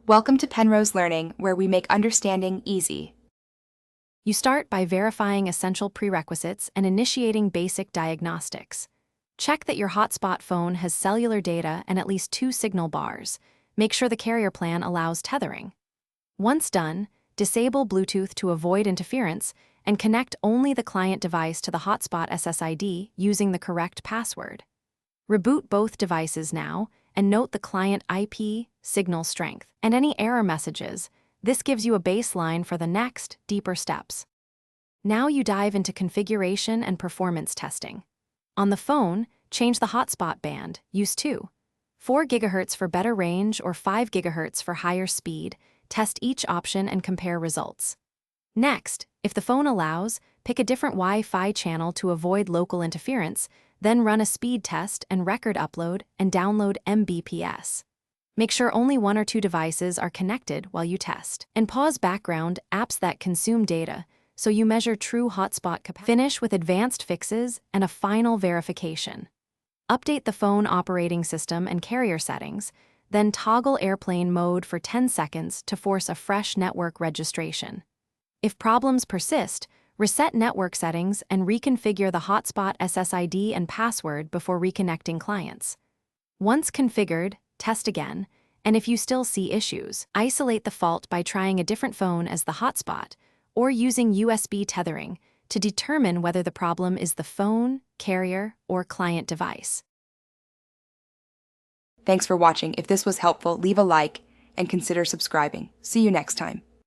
Welcome to Penrose Learning, where we make understanding easy. You start by verifying essential prerequisites and initiating basic diagnostics. Check that your Hotspot phone has cellular data and at least 2 signal bars. Make sure the carrier plan allows tethering. Once done, disable Bluetooth to avoid interference and connect only the client device to the Hotspot SSID using the correct password. Reboot both devices now and note the client IP, signal strength, and any error messages. This gives you a baseline for the next, deeper steps. Now you dive into configuration and performance testing. On the phone, change the hotspot band, use 4 GHz for better range or 5 GHz for higher speed. Test each option and compare results. Next, if the phone allows, pick a different Wi-Fi channel to avoid local interference, then run a speed test and record upload and download Mbps. Make sure only 1 or 2 devices are connected while you test. And pause background apps that consume data so you measure true hotspot capacity. Finish with advanced fixes and a final verification. Update the phone operating system and carrier settings, then toggle airplane mode for 10 seconds to force a fresh network registration. If problems persist, reset network settings and reconfigure the hotspot SSID and password before reconnecting clients. Once configured, test again, and if you still see issues, isolate the fault by trying a different phone as the hotspot or using USB tethering to determine whether the problem is the phone, carrier, or client device. Thanks for watching. If this was helpful, leave a like and consider subscribing. See you next time.